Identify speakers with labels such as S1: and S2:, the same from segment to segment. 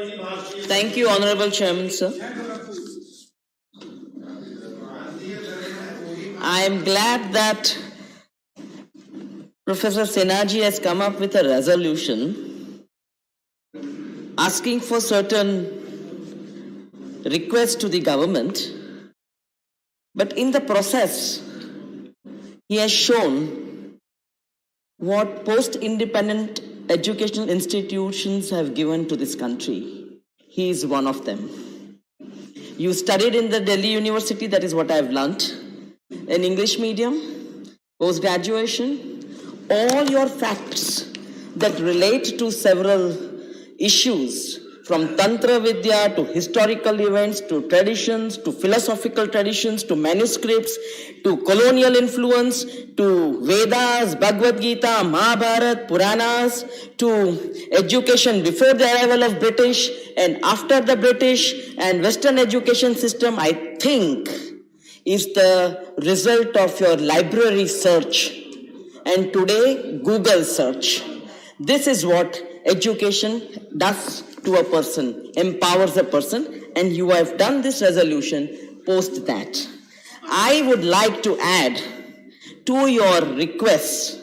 S1: Thank you, Honorable Chairman, sir. I am glad that Professor Senaji has come up with a resolution asking for certain requests to the government, but in the process, he has shown what post-independent educational institutions have given to this country. He is one of them. You studied in the Delhi University, that is what I have learnt, in English medium, post-graduation. All your facts that relate to several issues, from Tantra Vidya to historical events, to traditions, to philosophical traditions, to manuscripts, to colonial influence, to Vedas, Bhagavad Gita, Mahabharata, Puranas, to education before the arrival of British and after the British and Western education system, I think is the result of your library search and today Google search. This is what education does to a person, empowers a person, and you have done this resolution post that. I would like to add to your requests,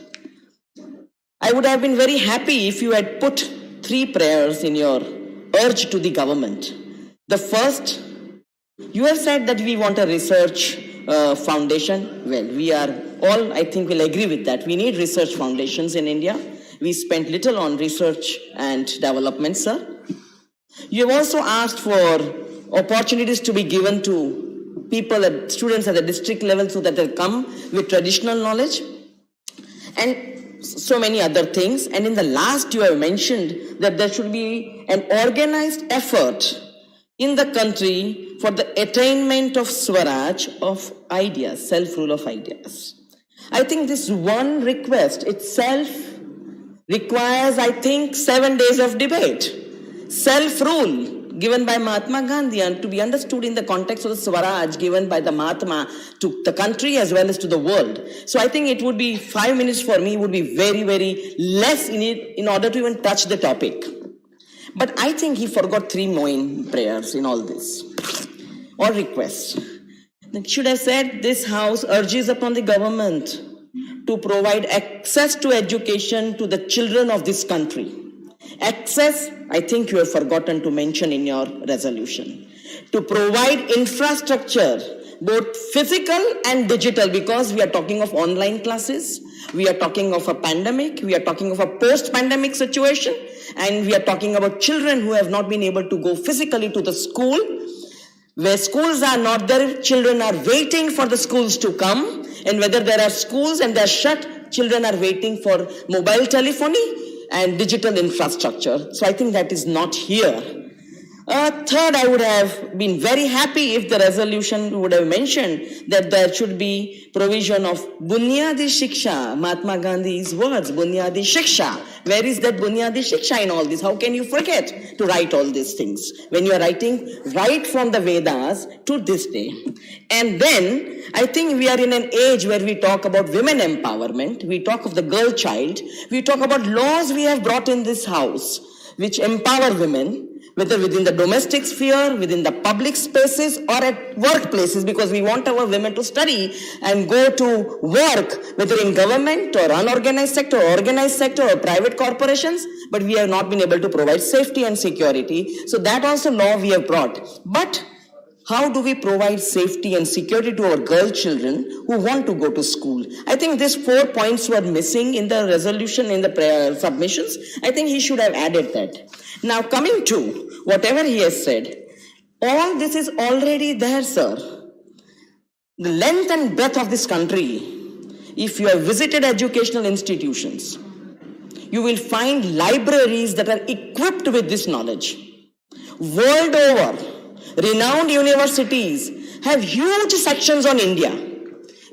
S1: I would have been very happy if you had put 3 prayers in your urge to the government. The first, you have said that we want a research foundation. Well, we are all, I think, will agree with that. We need research foundations in India. We spent little on research and development, sir. You have also asked for opportunities to be given to people, students at the district level, so that they come with traditional knowledge and so many other things. And in the last, you have mentioned that there should be an organized effort in the country for the attainment of Swaraj, of ideas, self-rule of ideas. I think this one request itself requires, I think, 7 days of debate. Self-rule given by Mahatma Gandhi, and to be understood in the context of the Swaraj given by the Mahatma to the country as well as to the world. So I think it would be 5 minutes for me would be very, very less in it in order to even touch the topic. But I think he forgot 3 main prayers in all this, or requests. He should have said, this house urges upon the government to provide access to education to the children of this country. Access, I think you have forgotten to mention in your resolution. To provide infrastructure, both physical and digital, because we are talking of online classes, we are talking of a pandemic, we are talking of a post-pandemic situation, and we are talking about children who have not been able to go physically to the school. Where schools are not there, children are waiting for the schools to come, and whether there are schools and they are shut, children are waiting for mobile telephony and digital infrastructure. So I think that is not here. Third, I would have been very happy if the resolution would have mentioned that there should be provision of Bunyadi Shiksha, Mahatma Gandhi's words, Bunyadi Shiksha. Where is that Bunyadi Shiksha in all this? How can you forget to write all these things when you are writing right from the Vedas to this day? And then I think we are in an age where we talk about women empowerment, we talk of the girl child, we talk about laws we have brought in this house which empower women, whether within the domestic sphere, within the public spaces, or at workplaces, because we want our women to study and go to work, whether in government or unorganized sector, or organized sector, or private corporations, but we have not been able to provide safety and security. So that also law we have brought. But how do we provide safety and security to our girl children who want to go to school? I think these 4 points were missing in the resolution, in the prayer submissions. I think he should have added that. Now coming to whatever he has said, all this is already there, sir. The length and breadth of this country, if you have visited educational institutions, you will find libraries that are equipped with this knowledge. World over, renowned universities have huge sections on India.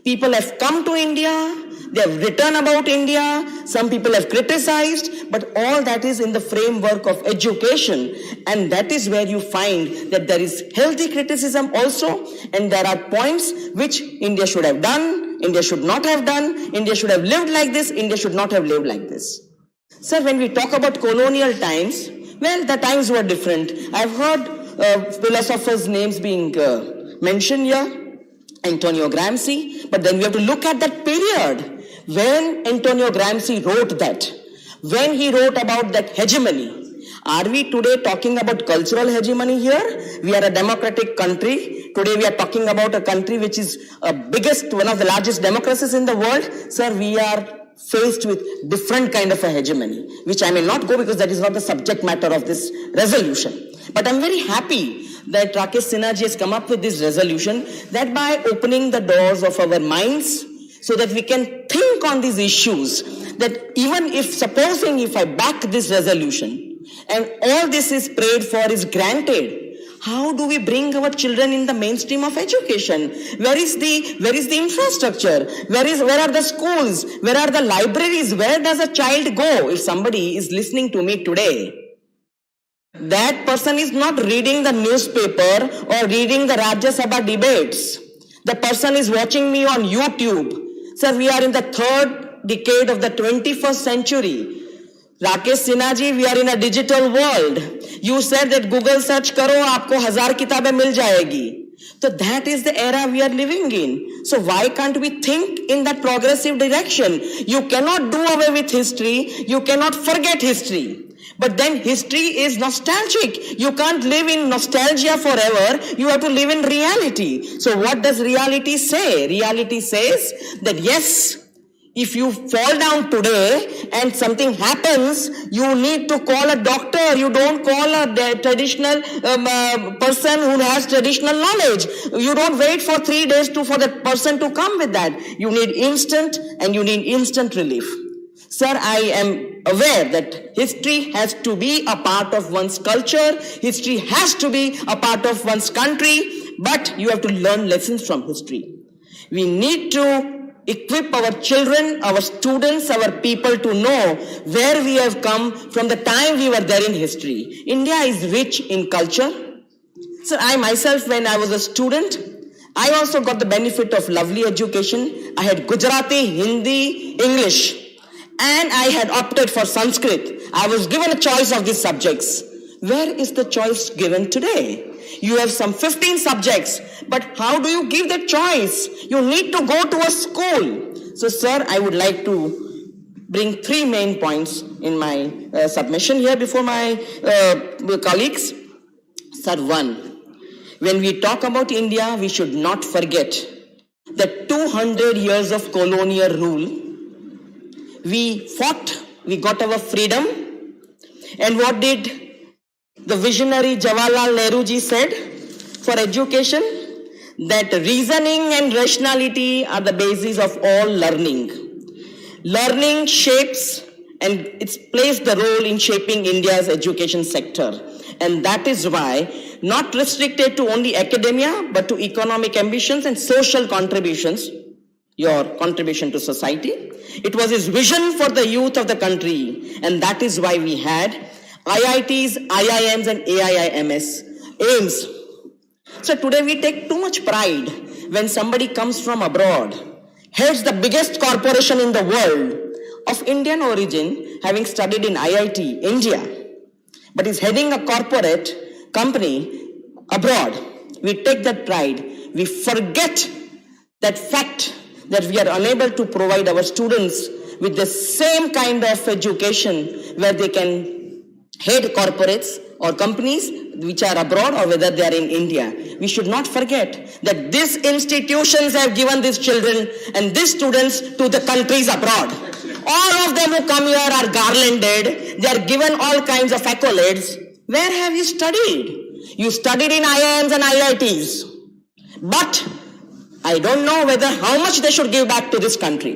S1: People have come to India, they have written about India, some people have criticized, but all that is in the framework of education, and that is where you find that there is healthy criticism also, and there are points which India should have done, India should not have done, India should have lived like this, India should not have lived like this. Sir, when we talk about colonial times, Well, the times were different. I've heard philosophers' names being mentioned here, Antonio Gramsci, but then we have to look at that period when Antonio Gramsci wrote that, when he wrote about that hegemony. Are we today talking about cultural hegemony here? We are a democratic country. Today we are talking about a country which is one of the largest democracies in the world. Sir, we are faced with different kind of a hegemony, which I may not go because that is not the subject matter of this resolution. But I'm very happy that Rakesh Sinha ji has come up with this resolution, that by opening the doors of our minds so that we can think on these issues, that even if I back this resolution and all this is prayed for is granted, how do we bring our children in the mainstream of education? Where is the infrastructure? Where are the schools? Where are the libraries? Where does a child go? If somebody is listening to me today, that person is not reading the newspaper or reading the Rajya Sabha debates. The person is watching me on YouTube. Sir, we are in the third decade of the 21st century. Rakesh Sinha ji, we are in a digital world. You said that Google search karo, aapko 1000 kitabein mil jayegi. So that is the era we are living in. So why can't we think in that progressive direction? You cannot do away with history. You cannot forget history. But then history is nostalgic. You can't live in nostalgia forever. You have to live in reality. So what does reality say? Reality says that yes, if you fall down today and something happens, you need to call a doctor. You don't call a traditional person who has traditional knowledge. You don't wait for 3 days for that person to come with that. You need instant relief. Sir, I am aware that history has to be a part of one's culture. History has to be a part of one's country. But you have to learn lessons from history. We need to equip our children, our students, our people to know where we have come from the time we were there in history. India is rich in culture. So I myself, when I was a student, I also got the benefit of lovely education. I had Gujarati, Hindi, English, and I had opted for Sanskrit. I was given a choice of these subjects. Where is the choice given today? You have some 15 subjects, but how do you give that choice? You need to go to a school. So, sir, I would like to bring 3 main points in my submission here before my colleagues. Sir, 1, when we talk about India, we should not forget that 200 years of colonial rule. We fought, we got our freedom, and what did the visionary Jawaharlal Nehru ji said for education? That reasoning and rationality are the basis of all learning. Learning shapes and it plays the role in shaping India's education sector. And that is why, not restricted to only academia, but to economic ambitions and social contributions, your contribution to society. It was his vision for the youth of the country. And that is why we had IITs, IIMs and AIIMS, AIMS. So today we take too much pride when somebody comes from abroad, heads the biggest corporation in the world, of Indian origin, having studied in IIT, India, but is heading a corporate company abroad. We take that pride. We forget that fact that we are unable to provide our students with the same kind of education where they can head corporates or companies which are abroad or whether they are in India. We should not forget that these institutions have given these children and these students to the countries abroad. All of them who come here are garlanded. They are given all kinds of accolades. Where have you studied? You studied in IIMs and IITs. But I don't know whether how much they should give back to this country.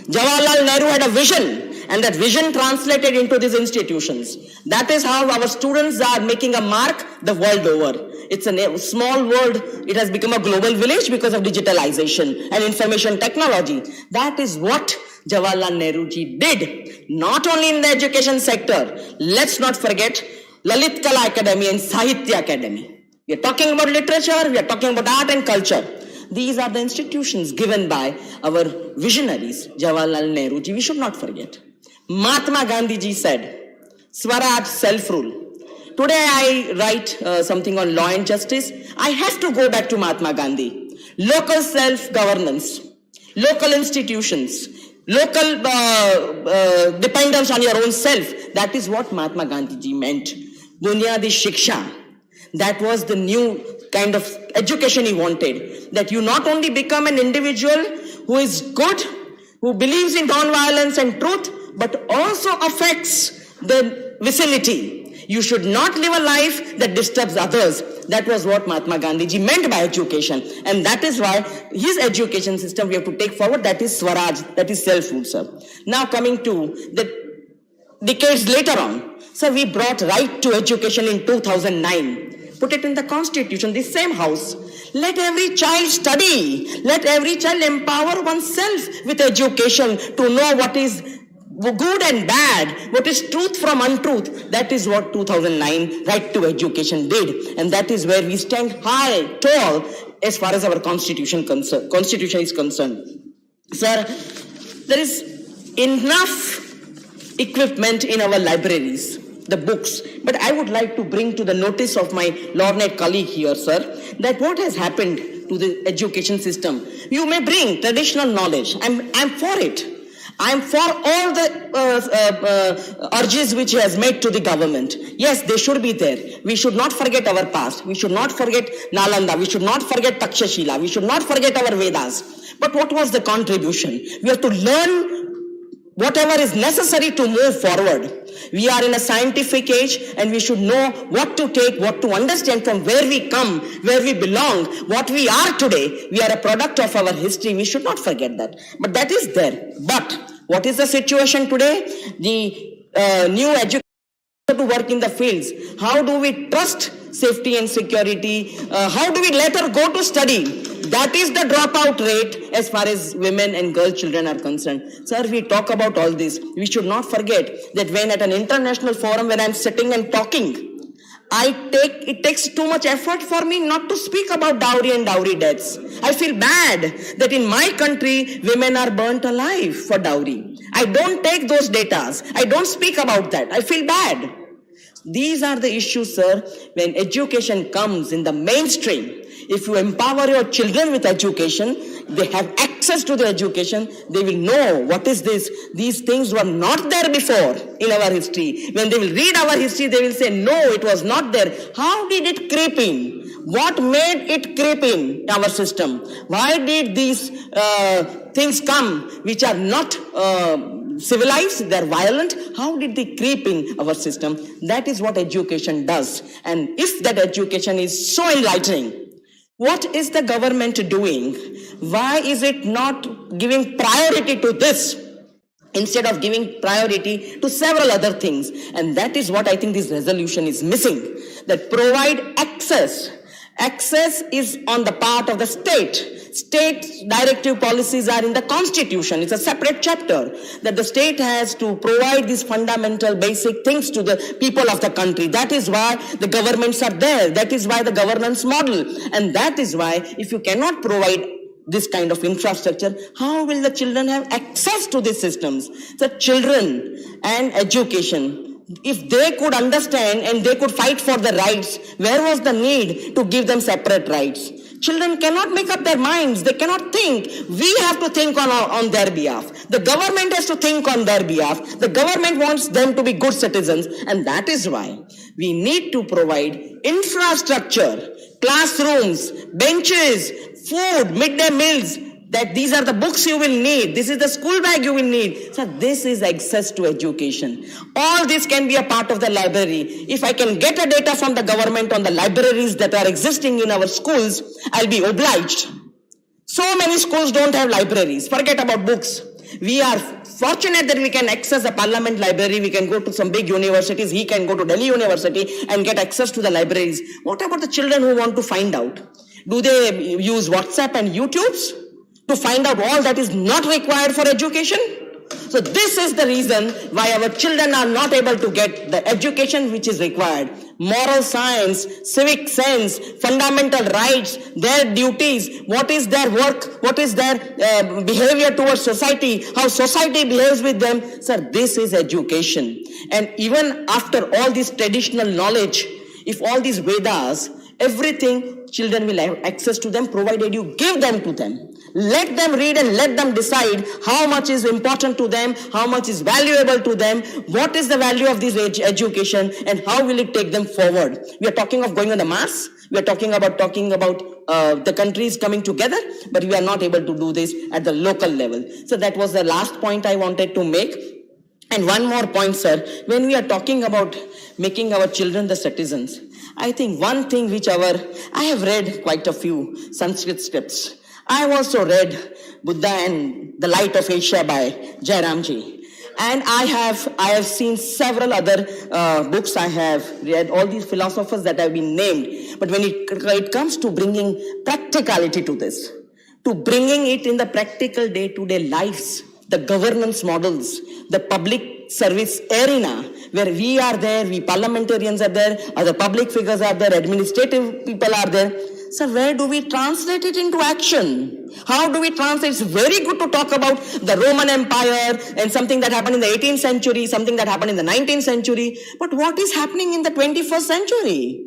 S1: Jawaharlal Nehru had a vision, and that vision translated into these institutions. That is how our students are making a mark the world over. It's a small world. It has become a global village because of digitalization and information technology. That is what Jawaharlal Nehru ji did, not only in the education sector. Let's not forget Lalit Kala Academy and Sahitya Academy. We are talking about literature, we are talking about art and culture. These are the institutions given by our visionaries, Jawaharlal Nehru ji. We should not forget. Mahatma Gandhi ji said, Swaraj, self-rule. Today I write something on law and justice. I have to go back to Mahatma Gandhi. Local self-governance, local institutions, local dependence on your own self. That is what Mahatma Gandhi ji meant. Bunyadi Shiksha. That was the new kind of education he wanted. That you not only become an individual who is good, who believes in non-violence and truth, but also affects the vicinity. You should not live a life that disturbs others. That was what Mahatma Gandhi ji meant by education. And that is why his education system we have to take forward, that is Swaraj, that is self-rule, sir. Now coming to the decades later on, sir, we brought right to education in 2009. Put it in the constitution, the same house. Let every child study. Let every child empower oneself with education to know what is good and bad, what is truth from untruth. That is what 2009 right to education did. And that is where we stand high, tall, as far as our constitution is concerned. Sir, there is enough equipment in our libraries, the books. But I would like to bring to the notice of my lornate colleague here, sir, that what has happened to the education system. You may bring traditional knowledge. I'm for it. I'm for all the urges which he has made to the government. Yes, they should be there. We should not forget our past. We should not forget Nalanda. We should not forget Takshashila. We should not forget our Vedas. But what was the contribution? We have to learn whatever is necessary to move forward. We are in a scientific age and we should know what to take, what to understand from where we come, where we belong, what we are today. We are a product of our history. We should not forget that. But that is there. But what is the situation today? The new education to work in the fields. How do we trust safety and security? How do we let her go to study? That is the dropout rate as far as women and girl children are concerned. Sir, we talk about all this. We should not forget that when at an international forum, when I'm sitting and talking, it takes too much effort for me not to speak about dowry and dowry deaths. I feel bad that in my country, women are burnt alive for dowry. I don't take those datas. I don't speak about that. I feel bad. These are the issues, sir, when education comes in the mainstream. If you empower your children with education, they have access to the education, they will know what is this. These things were not there before in our history. When they will read our history, they will say, no, it was not there. How did it creep in? What made it creep in our system? Why did these things come which are not civilized, they're violent? How did they creep in our system? That is what education does. And if that education is so enlightening, what is the government doing? Why is it not giving priority to this instead of giving priority to several other things? And that is what I think this resolution is missing. That provide access. Access is on the part of the state. State directive policies are in the constitution. It's a separate chapter that the state has to provide these fundamental basic things to the people of the country. That is why the governments are there. That is why the governance model. And that is why if you cannot provide this kind of infrastructure, how will the children have access to these systems? The children and education, if they could understand and they could fight for the rights, where was the need to give them separate rights? Children cannot make up their minds. They cannot think. We have to think on their behalf. The government has to think on their behalf. The government wants them to be good citizens. And that is why we need to provide infrastructure, classrooms, benches, food, midday meals. That these are the books you will need. This is the school bag you will need. So this is access to education. All this can be a part of the library. If I can get a data from the government on the libraries that are existing in our schools, I'll be obliged. So many schools don't have libraries. Forget about books. We are fortunate that we can access a parliament library. We can go to some big universities. He can go to Delhi University and get access to the libraries. What about the children who want to find out? Do they use WhatsApp and YouTubes to find out all that is not required for education? So this is the reason why our children are not able to get the education which is required. moral science, civic sense, fundamental rights, their duties, what is their work, what is their behavior towards society, how society behaves with them. Sir, this is education. And even after all this traditional knowledge, if all these Vedas, everything, children will have access to them provided you give them to them. Let them read and let them decide how much is important to them, how much is valuable to them, what is the value of this education, and how will it take them forward. We are talking of going on the mass. We are talking about the countries coming together, but we are not able to do this at the local level. So that was the last point I wanted to make. And one more point, sir, when we are talking about making our children the citizens, I think one thing which I have read quite a few Sanskrit scripts. I have also read Buddha and the Light of Asia by Jairamji. And I have seen several other books. I have read all these philosophers that have been named. But when it comes to bringing practicality to this, to bringing it in the practical day-to-day lives, the governance models, the public service arena, where we are there, we parliamentarians are there, other public figures are there, administrative people are there. So where do we translate it into action? How do we translate? It's very good to talk about the Roman Empire and something that happened in the 18th century, something that happened in the 19th century. But what is happening in the 21st century?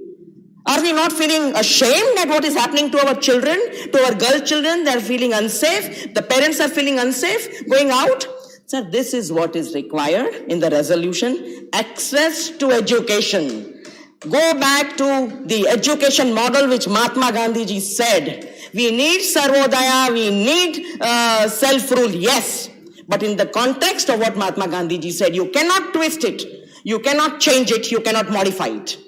S1: Are we not feeling ashamed at what is happening to our children, to our girl children? They are feeling unsafe. The parents are feeling unsafe going out. Sir, this is what is required in the resolution. Access to education. Go back to the education model which Mahatma Gandhi ji said. We need Sarvodaya, we need self-rule, yes. But in the context of what Mahatma Gandhi ji said, you cannot twist it, you cannot change it, you cannot modify it.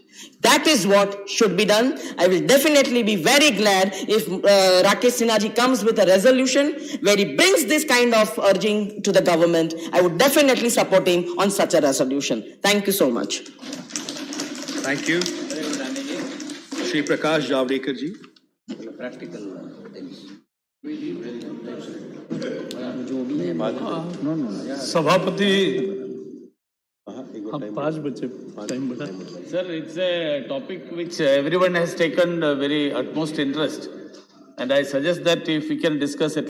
S1: That is what should be done. I will definitely be very glad if Rakesh Sinha ji comes with a resolution where he brings this kind of urging to the government. I would definitely support him on such a resolution. Thank you so much.
S2: Thank you. Shri Prakash Javadekar ji.
S3: Practical things.
S4: सभापति हम 5 बजे time बता.
S5: Sir, it's a topic which everyone has taken very utmost interest, and I suggest that if we can discuss it.